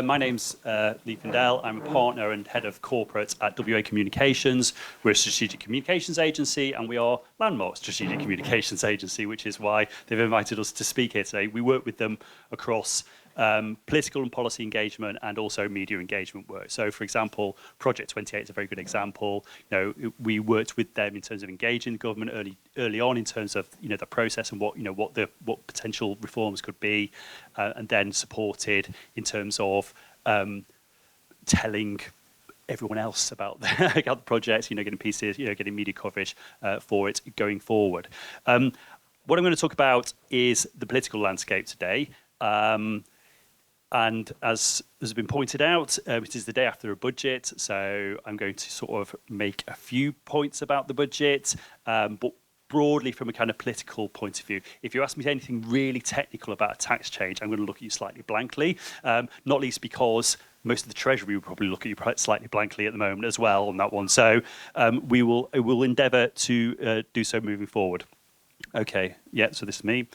my name's Lee Findell. I'm a partner and head of corporate at WA Communications. We're a strategic communications agency, and we are Landmark's strategic communications agency, which is why they've invited us to speak here today. We work with them across political and policy engagement and also media engagement work. So, for example, Project 28 is a very good example. We worked with them in terms of engaging the government early on in terms of the process and what potential reforms could be, and then supported in terms of telling everyone else about the project, getting pieces, getting media coverage for it going forward. What I'm going to talk about is the political landscape today. And as has been pointed out, it is the day after a budget, so I'm going to sort of make a few points about the budget, but broadly from a kind of political point of view. If you ask me anything really technical about a tax change, I'm going to look at you slightly blankly, not least because most of the Treasury will probably look at you slightly blankly at the moment as well on that one. So we will endeavour to do so moving forward. Okay, yeah, so this is me.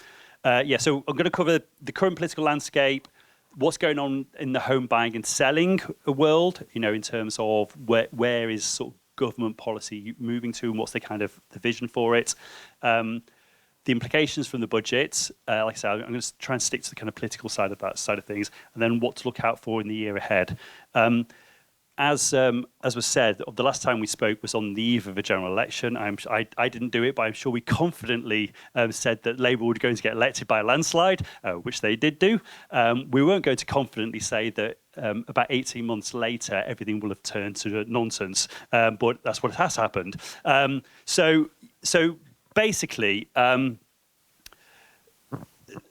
So I'm going to cover the current political landscape, what's going on in the home buying and selling world, in terms of where is sort of government policy moving to and what's the kind of the vision for it. The implications from the budget, like I said, I'm going to try and stick to the kind of political side of things, and then what to look out for in the year ahead. As was said, the last time we spoke was on the eve of a general election. I didn't do it, but I'm sure we confidently said that Labour were going to get elected by a landslide, which they did do. We weren't going to confidently say that about 18 months later, everything will have turned to nonsense, but that's what has happened. So basically,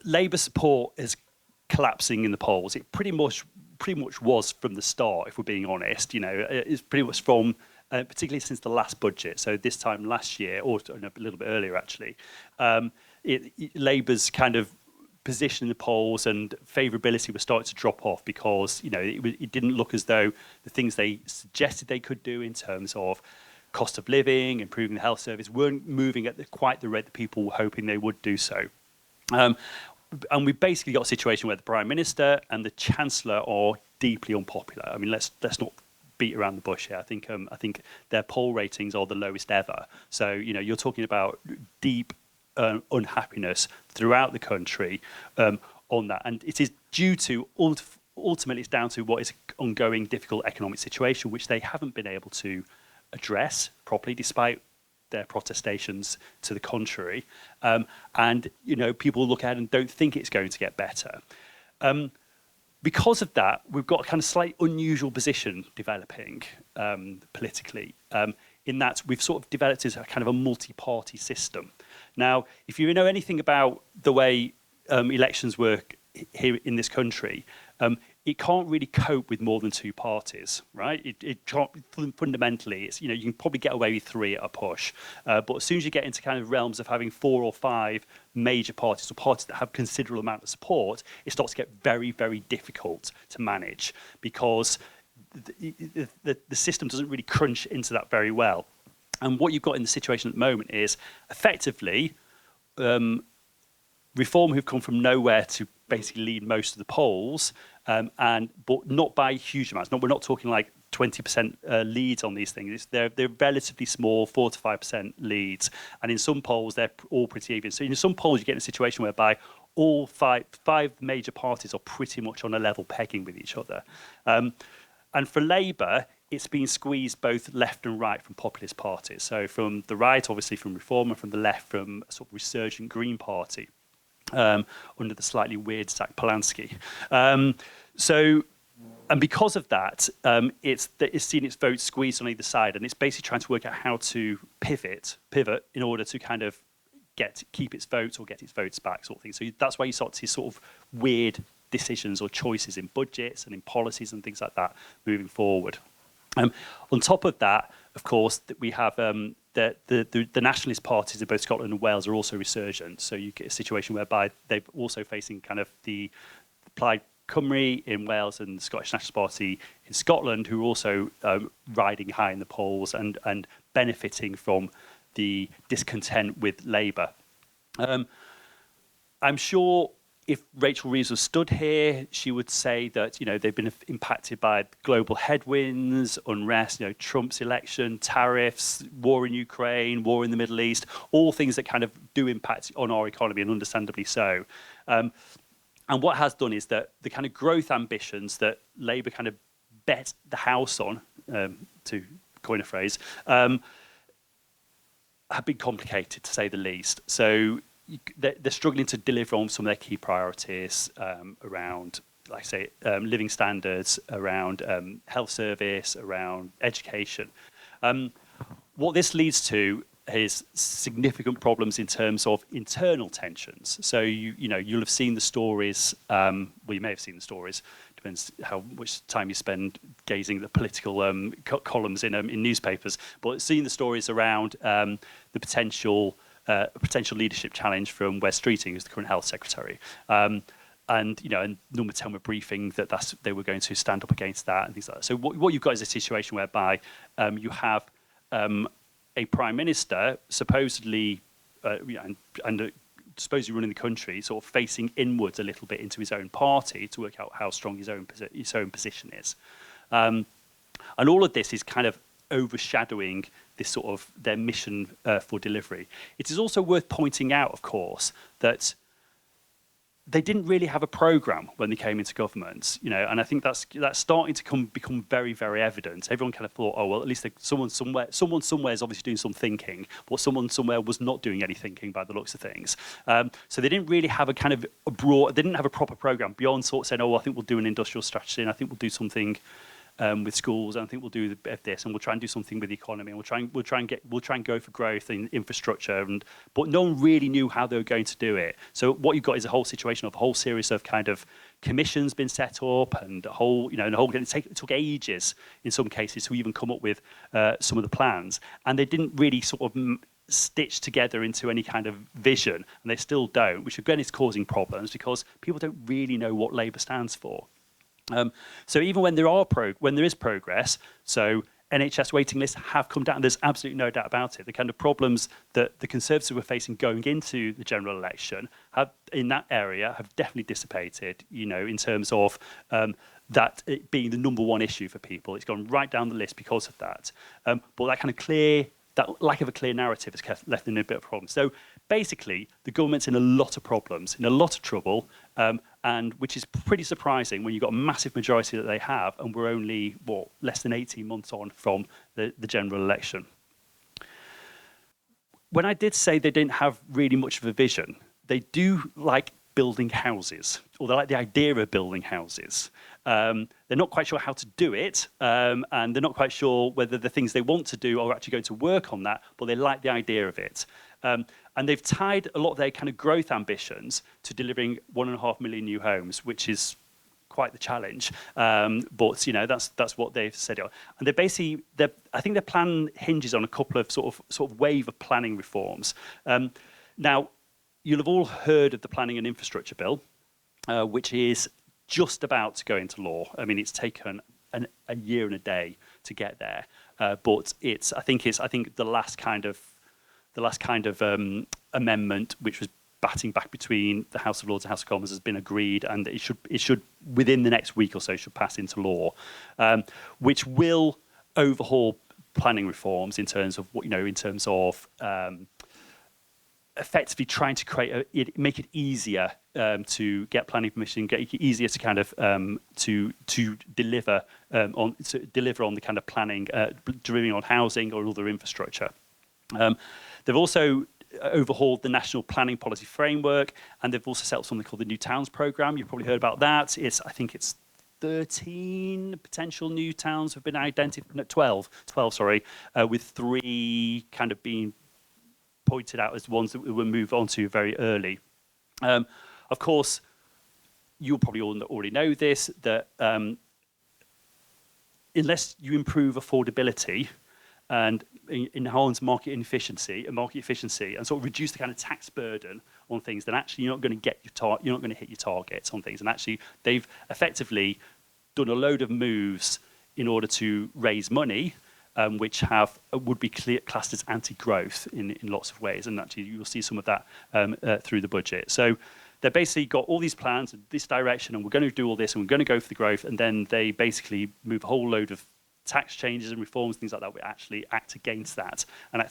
Labour support is collapsing in the polls. It pretty much was from the start, if we're being honest. It's pretty much from, particularly since the last budget, so this time last year, or a little bit earlier actually, Labour's kind of position in the polls and favourability was starting to drop off because it didn't look as though the things they suggested they could do in terms of cost of living, improving the health service, weren't moving at quite the rate that people were hoping they would do so. And we've basically got a situation where the Prime Minister and the Chancellor are deeply unpopular. I mean, let's not beat around the bush here. I think their poll ratings are the lowest ever. So you're talking about deep unhappiness throughout the country on that, and it is due to ultimately it's down to what is an ongoing difficult economic situation, which they haven't been able to address properly, despite their protestations to the contrary, and people look at it and don't think it's going to get better. Because of that, we've got a kind of slightly unusual position developing politically, in that we've sort of developed as a kind of a multi-party system. Now, if you know anything about the way elections work here in this country, it can't really cope with more than two parties, right? It can't, fundamentally, it's, you can probably get away with three at a push. But as soon as you get into kind of realms of having 4 or 5 major parties or parties that have considerable amount of support, it starts to get very, very difficult to manage because the system doesn't really crunch into that very well. And what you've got in the situation at the moment is effectively Reform who've come from nowhere to basically lead most of the polls, but not by huge amounts. We're not talking like 20% leads on these things. They're relatively small, 4 to 5% leads, and in some polls they're all pretty even. So in some polls you get in a situation whereby all five major parties are pretty much on a level pegging with each other. And for Labour, it's been squeezed both left and right from populist parties. So from the right, obviously from Reform, and from the left from a sort of resurgent Green Party, under the slightly weird Zach Polanski. And because of that, it's seen its votes squeezed on either side, and it's basically trying to work out how to pivot in order to kind of keep its votes or get its votes back, sort of thing. So that's why you start to see sort of weird decisions or choices in budgets and in policies and things like that moving forward. On top of that, of course, that we have the nationalist parties in both Scotland and Wales are also resurgent. So you get a situation whereby they're also facing kind of the Plaid Cymru in Wales and the Scottish Nationalist Party in Scotland, who are also riding high in the polls and benefiting from the discontent with Labour. I'm sure if Rachel Reeves was stood here, she would say that, they've been impacted by global headwinds, unrest, Trump's election, tariffs, war in Ukraine, war in the Middle East, all things that kind of do impact on our economy, and understandably so. And what it has done is that the kind of growth ambitions that Labour kind of bet the house on, to coin a phrase, have been complicated, to say the least. So they're struggling to deliver on some of their key priorities around, like I say, living standards, around health service, around education. What this leads to is significant problems in terms of internal tensions. So you'll have seen the stories. Well, you may have seen the stories. Depends how much time you spend gazing at the political columns in newspapers. But seeing the stories around the potential leadership challenge from Wes Streeting, who's the current health secretary. And Number 10 were briefing that they were going to stand up against that and things like that. So what you've got is a situation whereby you have a prime minister supposedly supposedly running the country, sort of facing inwards a little bit into his own party to work out how strong his own position is. And all of this is kind of overshadowing this sort of their mission for delivery. It is also worth pointing out, of course, that they didn't really have a programme when they came into government, and I think that's starting to become very, very evident. Everyone kind of thought, oh well, at least someone somewhere is obviously doing some thinking, but someone somewhere was not doing any thinking by the looks of things. So they didn't really have a kind of they didn't have a proper programme beyond sort of saying, oh, I think we'll do an industrial strategy, and I think we'll do something with schools, and I think we'll do a bit of this, and we'll try and do something with the economy, and we'll try and go for growth in infrastructure, but no one really knew how they were going to do it. So what you've got is a whole situation of a whole series of kind of commissions been set up, and it took ages in some cases to even come up with some of the plans, and they didn't really sort of stitch together into any kind of vision, and they still don't, which again is causing problems because people don't really know what Labour stands for. So even when there is progress, so NHS waiting lists have come down. There's absolutely no doubt about it. The kind of problems that the Conservatives were facing going into the general election in that area have definitely dissipated. In terms of that it being the number one issue for people, it's gone right down the list because of that. But that lack of a clear narrative has left them in a bit of a problem. So basically, the government's in a lot of problems, in a lot of trouble, and which is pretty surprising when you've got a massive majority that they have, and we're only, less than 18 months on from the general election. When I did say they didn't have really much of a vision, they do like building houses, or they like the idea of building houses. They're not quite sure how to do it, and they're not quite sure whether the things they want to do are actually going to work on that, but they like the idea of it. And they've tied a lot of their kind of growth ambitions to delivering 1.5 million new homes, which is quite the challenge. But that's what they've said. And I think their plan hinges on a couple of sort of wave of planning reforms. Now, you'll have all heard of the Planning and Infrastructure Bill, which is just about to go into law. I mean, it's taken a year and a day to get there, but I think the last kind of amendment, which was batting back between the House of Lords and House of Commons, has been agreed, and it should within the next week or so should pass into law, which will overhaul planning reforms in terms of effectively trying to make it easier to get planning permission, get it easier to kind of to deliver on the kind of planning, delivering on housing or other infrastructure. They've also overhauled the National Planning Policy Framework, and they've also set up something called the New Towns Programme. You've probably heard about that. I think it's 13 potential new towns have been identified. No, 12, sorry, with 3 kind of being pointed out as ones that we will move on to very early. Of course, you'll probably all already know this, that unless you improve affordability and enhance market efficiency and sort of reduce the kind of tax burden on things, then actually you're not going to hit your targets on things. And actually, they've effectively done a load of moves in order to raise money, which would be classed as anti-growth in lots of ways, and actually you'll see some of that through the budget. So they basically got all these plans in this direction, and we're going to do all this, and we're going to go for the growth, and then they basically move a whole load of tax changes and reforms, things like that, we actually act against that. And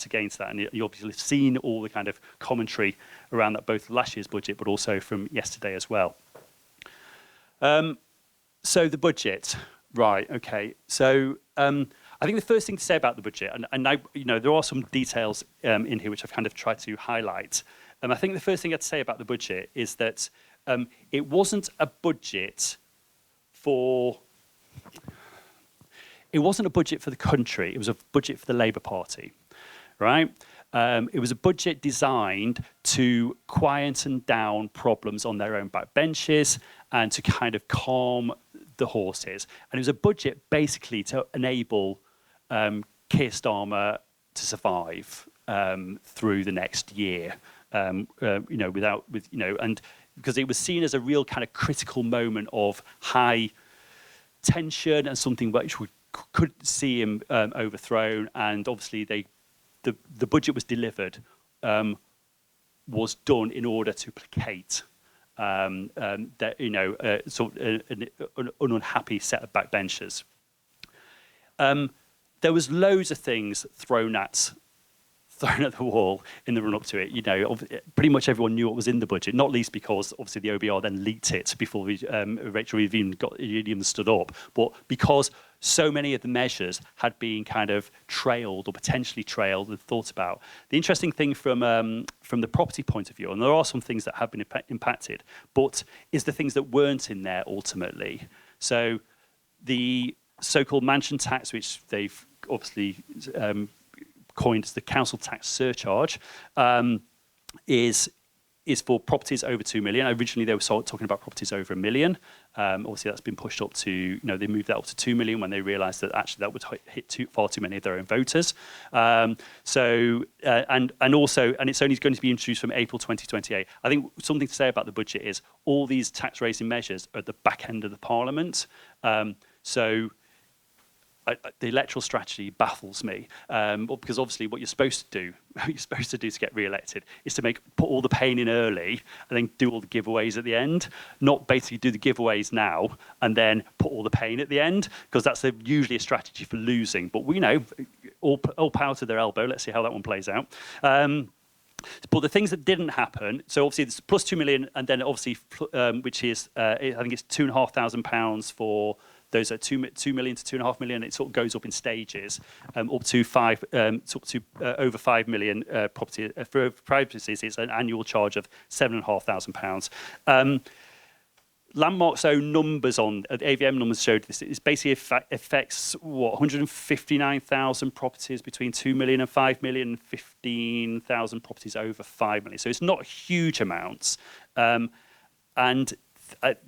you obviously have seen all the kind of commentary around that, both last year's budget, but also from yesterday as well. So the budget, right, okay. So I think the first thing to say about the budget, and I, there are some details in here which I've kind of tried to highlight. I think the first thing I'd say about the budget is that it wasn't a budget for... It wasn't a budget for the country, it was a budget for the Labour Party, right? It was a budget designed to quieten down problems on their own backbenches and to kind of calm the horses. And it was a budget basically to enable Keir Starmer to survive through the next year, and because it was seen as a real kind of critical moment of high tension and something which could see him overthrown. And obviously the budget was delivered, was done in order to placate that, sort of an unhappy set of backbenchers. There was loads of things thrown at the wall in the run-up to it. Pretty much everyone knew what was in the budget, not least because obviously the OBR then leaked it before Rachel Reeves even stood up, but because so many of the measures had been kind of trailed or potentially trailed and thought about. The interesting thing from the property point of view, and there are some things that have been impacted, but is the things that weren't in there ultimately. So the so-called mansion tax, which they've obviously coined as the council tax surcharge, is for properties over 2 million. Originally, they were talking about properties over 1 million. Obviously, that's been pushed up to, they moved that up to 2 million when they realised that actually that would hit far too many of their own voters. And it's only going to be introduced from April 2028. I think something to say about the budget is all these tax raising measures are at the back end of the Parliament. The electoral strategy baffles me, because obviously what you're supposed to do to get re-elected is to put all the pain in early and then do all the giveaways at the end, not basically do the giveaways now and then put all the pain at the end, because that's usually a strategy for losing. But we know, all power to their elbow. Let's see how that one plays out. But the things that didn't happen, so obviously it's plus 2 million, and then obviously, which is, I think it's £2,500 for those are 2 million to 2.5 million. It sort of goes up in stages, up to over 5 million property. For privacies, it's an annual charge of £7,500. Landmark's own numbers on the AVM numbers showed this. It basically affects 159,000 properties between 2 million and 5 million, 15,000 properties over 5 million. So it's not huge amounts, and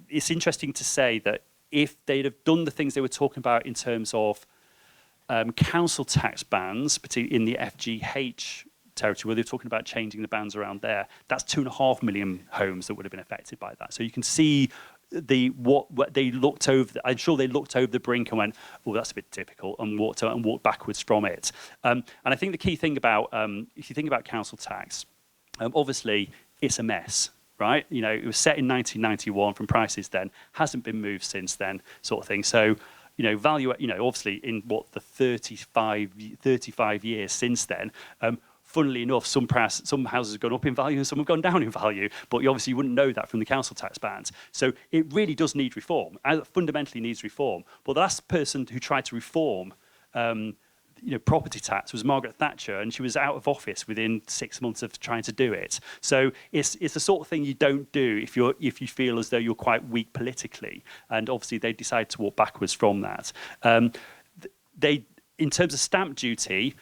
it's interesting to say that if they'd have done the things they were talking about in terms of council tax bans, particularly in the FGH territory, where they're talking about changing the bans around there, that's 2.5 million homes that would have been affected by that. So you can see what they looked over. I'm sure they looked over the brink and went, "Oh, that's a bit difficult," and walked backwards from it. And I think the key thing about if you think about council tax, obviously it's a mess. Right, it was set in 1991 from prices then, hasn't been moved since then, sort of thing. So, obviously in what the 35 years since then, funnily enough, some houses have gone up in value and some have gone down in value, but you obviously wouldn't know that from the council tax bans. So it really does need reform. It fundamentally needs reform. But the last person who tried to reform property tax was Margaret Thatcher, and she was out of office within 6 months of trying to do it. So it's the sort of thing you don't do if you feel as though you're quite weak politically. And obviously they decided to walk backwards from that. In terms of stamp duty,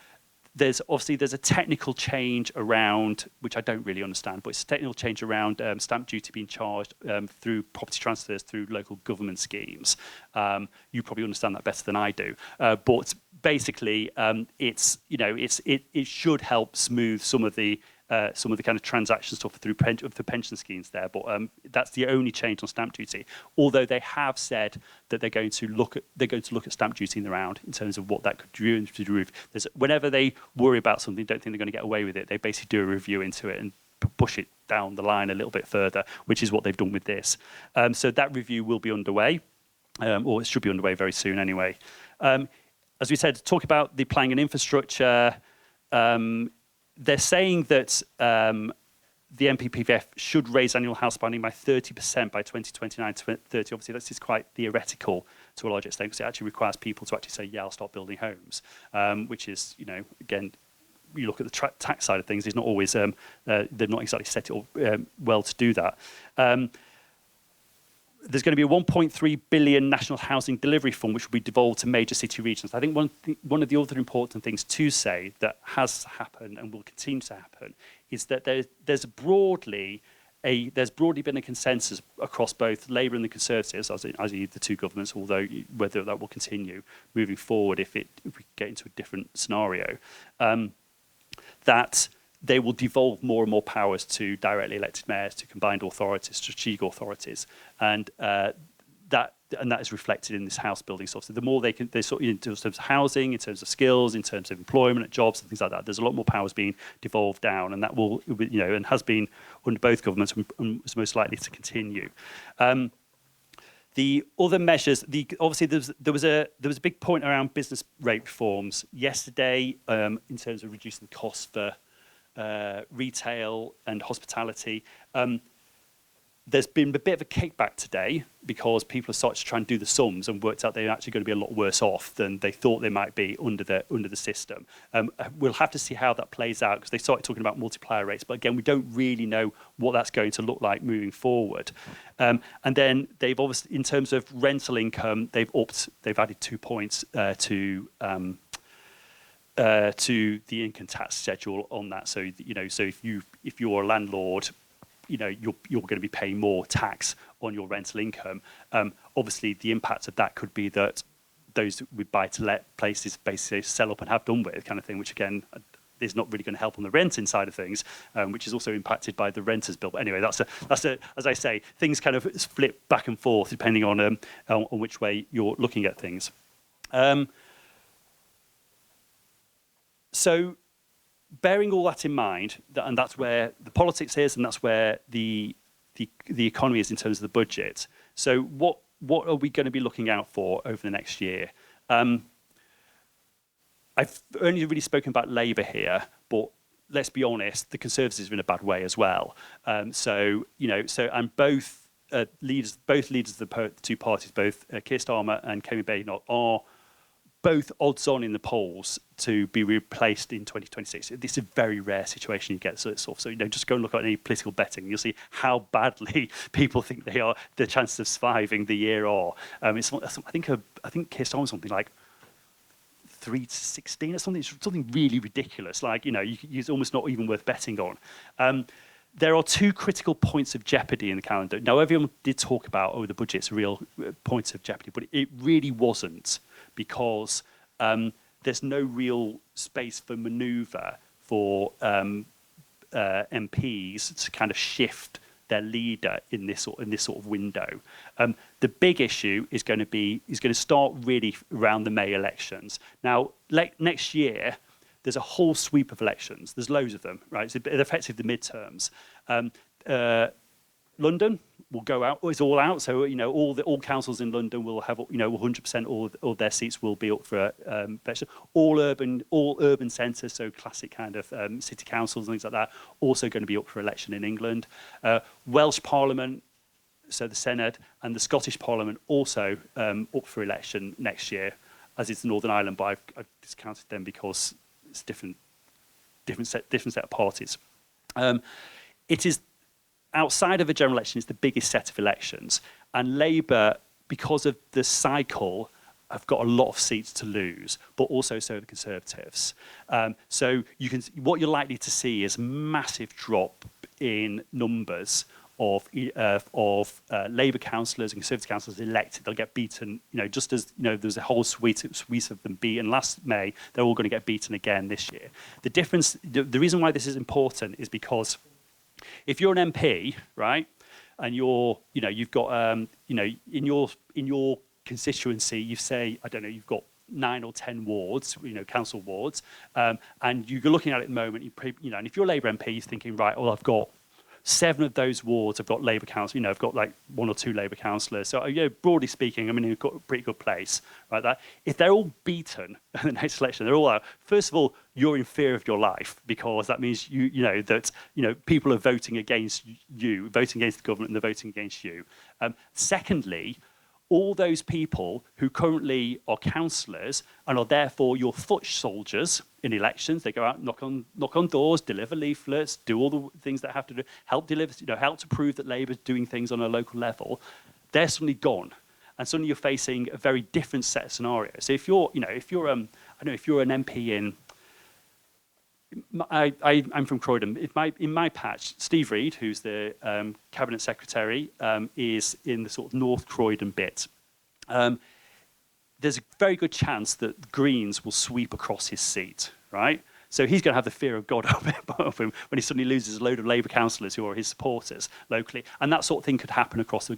there's a technical change around, which I don't really understand, but it's a technical change around stamp duty being charged through property transfers through local government schemes. You probably understand that better than I do, but basically, it should help smooth some of the kind of transaction stuff through pension schemes there. But that's the only change on stamp duty. Although they have said that they're going to look at stamp duty in the round in terms of what that could do into the roof. Whenever they worry about something, don't think they're going to get away with it, they basically do a review into it and push it down the line a little bit further, which is what they've done with this. So that review will be underway, or it should be underway very soon anyway. As we said, talk about the planning and infrastructure. They're saying that the NPPF should raise annual house planning by 30% by 2029 to 2030. Obviously, this is quite theoretical to a large extent because it actually requires people to actually say, yeah, I'll start building homes, which is, again, you look at the tax side of things, it's not always, they've not exactly set it up well to do that. There's going to be a 1.3 billion National Housing Delivery Fund, which will be devolved to major city regions. I think one of the other important things to say that has happened and will continue to happen is that there's broadly been a consensus across both Labour and the Conservatives, as the two governments, although whether that will continue moving forward if we get into a different scenario, that they will devolve more and more powers to directly elected mayors, to combined authorities, strategic authorities, and that is reflected in this house building stuff. So the more they sort of, in terms of housing, in terms of skills, in terms of employment, jobs, and things like that, there's a lot more powers being devolved down, and that will, and has been under both governments and is most likely to continue. The other measures, obviously there was a big point around business rate reforms yesterday in terms of reducing the costs for retail and hospitality. There's been a bit of a kickback today because people have started to try and do the sums and worked out they're actually going to be a lot worse off than they thought they might be under the system. We'll have to see how that plays out because they started talking about multiplier rates, but again, we don't really know what that's going to look like moving forward. And then they've obviously, in terms of rental income, they've added 2 points to the income tax schedule on that. So so if you're a landlord, you're going to be paying more tax on your rental income. Obviously, the impact of that could be that those with buy-to-let places basically sell up and have done with, kind of thing, which again is not really going to help on the renting side of things, which is also impacted by the renters bill. But anyway, that's as I say, things kind of flip back and forth depending on which way you're looking at things. So, bearing all that in mind, and that's where the politics is, and that's where the economy is in terms of the budget. So, what are we going to be looking out for over the next year? I've only really spoken about Labour here, but let's be honest, the Conservatives are in a bad way as well. And both leaders of the two parties, both Keir Starmer and Kemi Badenoch, are both odds on in the polls to be replaced in 2026. This is a very rare situation you get sort of. So just go and look at any political betting. You'll see how badly people think the chances of surviving the year are. I think Keir Starmer something like 3-16 or something really ridiculous. Like it's almost not even worth betting on. There are two critical points of jeopardy in the calendar. Now, everyone did talk about, the budget's a real point of jeopardy, but it really wasn't, because there's no real space for manoeuvre for MPs to kind of shift their leader in this sort of window. The big issue is going to start really around the May elections. Now, next year, there's a whole sweep of elections. There's loads of them, right? So they're effectively the midterms. London will go out. It's all out. So all councils in London will have 100% all their seats will be up for election. All urban centres, so classic kind of city councils and things like that, also going to be up for election in England. Welsh Parliament, so the Senedd, and the Scottish Parliament also up for election next year, as is Northern Ireland. But I've discounted them because it's different set of parties. It is outside of a general election, it's the biggest set of elections, and Labour, because of the cycle, have got a lot of seats to lose, but also so the Conservatives. So what you're likely to see is massive drop in numbers of Labour councillors and Conservative councillors elected. They'll get beaten, just as there's a whole suite of them beaten last May. They're all going to get beaten again this year. The difference, the reason why this is important is because if you're an MP, right, and you've got in your constituency, you say, I don't know, you've got 9 or 10 wards, council wards, and you're looking at it at the moment, and if you're a Labour MP, you're thinking, right, well, I've got 7 of those wards have got Labour council, have got like 1 or 2 Labour councillors. So, broadly speaking, I mean, we've got a pretty good place, right? That if they're all beaten in the next election, they're all out. First of all, you're in fear of your life, because that means people are voting against you, voting against the government, and they're voting against you. Secondly, all those people who currently are councillors and are therefore your foot soldiers in elections, they go out, knock on doors, deliver leaflets, do all the things that have to do, help to prove that Labour's doing things on a local level. They're suddenly gone, and suddenly you're facing a very different set of scenarios. So if you're an MP in, I'm from Croydon. In my patch, Steve Reed, who's the cabinet secretary, is in the sort of North Croydon bit. There's a very good chance that the Greens will sweep across his seat, right? So he's going to have the fear of God above him when he suddenly loses a load of Labour councillors who are his supporters locally. And that sort of thing could happen across the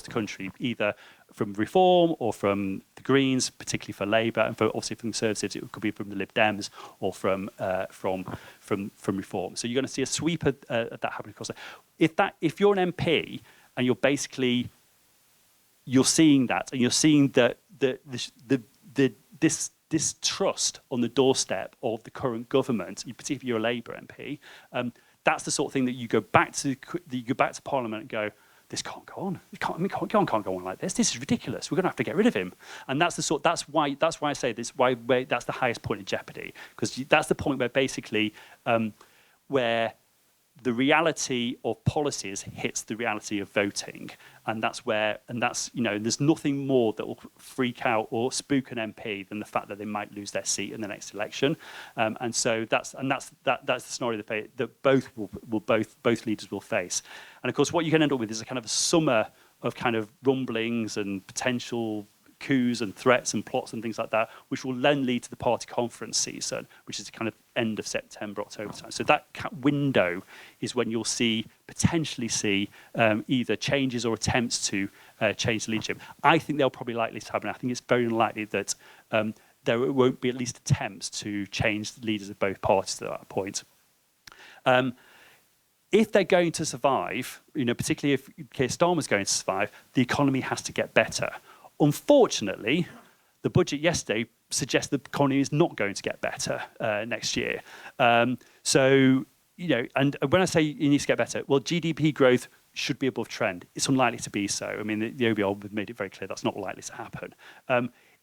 country, either from Reform or from the Greens, particularly for Labour, and obviously from the Conservatives, it could be from the Lib Dems or from Reform. So you're going to see a sweep of that happen across there. If you're an MP and you're seeing that, and you're seeing that this trust on the doorstep of the current government, particularly if you're a Labour MP, that's the sort of thing that you go back to Parliament and go, this can't go on. Can't go on like this. This is ridiculous. We're going to have to get rid of him. And that's why I say this. Why that's the highest point of jeopardy, because that's the point where basically where the reality of policies hits the reality of voting, and there's nothing more that will freak out or spook an MP than the fact that they might lose their seat in the next election, and so that's the scenario that both leaders will face. And of course, what you can end up with is a kind of a summer of kind of rumblings and potential coups and threats and plots and things like that, which will then lead to the party conference season, which is the kind of end of September, October time. So that window is when you'll potentially see either changes or attempts to change the leadership. I think they'll probably likely to happen. I think it's very unlikely that there won't be at least attempts to change the leaders of both parties at that point. If they're going to survive, particularly if Keir Starmer's going to survive, the economy has to get better. Unfortunately, the budget yesterday suggests the economy is not going to get better next year. And when I say it needs to get better, well, GDP growth should be above trend. It's unlikely to be so. I mean, the OBR made it very clear that's not likely to happen.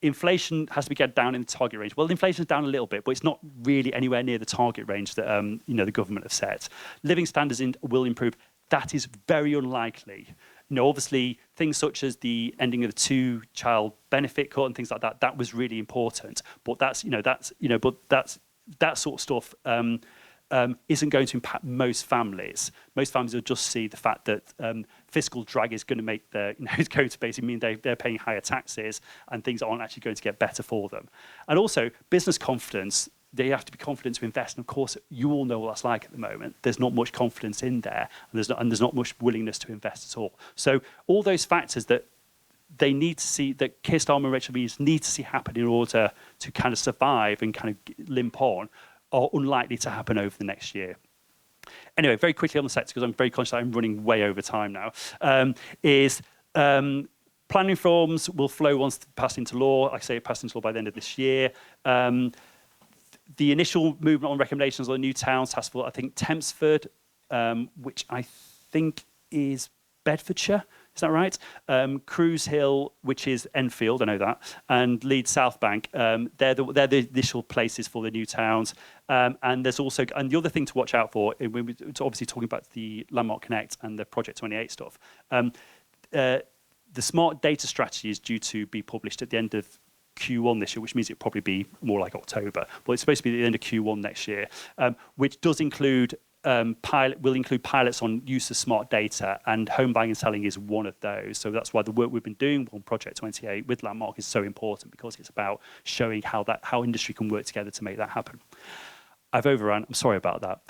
Inflation has to be get down in the target range. Well, inflation's down a little bit, but it's not really anywhere near the target range that the government have set. Living standards will improve. That is very unlikely. Obviously, things such as the ending of the 2-child benefit cut and things like that was really important. But that sort of stuff isn't going to impact most families. Most families will just see the fact that fiscal drag is going to make it's going to basically mean they're paying higher taxes and things aren't actually going to get better for them. And also, business confidence. They have to be confident to invest, and of course, you all know what that's like at the moment. There's not much confidence in there, and there's not much willingness to invest at all. So all those factors that they need to see, that Keir Starmer and Rachel Reeves need to see happen in order to kind of survive and kind of limp on, are unlikely to happen over the next year. Anyway, very quickly on the sector, because I'm very conscious that I'm running way over time now, planning reforms will flow once passed into law. Like I say, it passed into law by the end of this year. The initial movement on recommendations on the new towns task force, I think Tempsford, which I think is Bedfordshire, is that right? Cruise Hill, which is Enfield, I know that, and Leeds South Bank, they're the initial places for the new towns. And there's also, and the other thing to watch out for, we're obviously talking about the Landmark Connect and the Project 28 stuff. The smart data strategy is due to be published at the end of Q1 this year, which means it'll probably be more like October, but it's supposed to be the end of Q1 next year, which does include will include pilots on use of smart data, and home buying and selling is one of those. So that's why the work we've been doing on Project 28 with Landmark is so important, because it's about showing how industry can work together to make that happen. I've overrun. I'm sorry about that.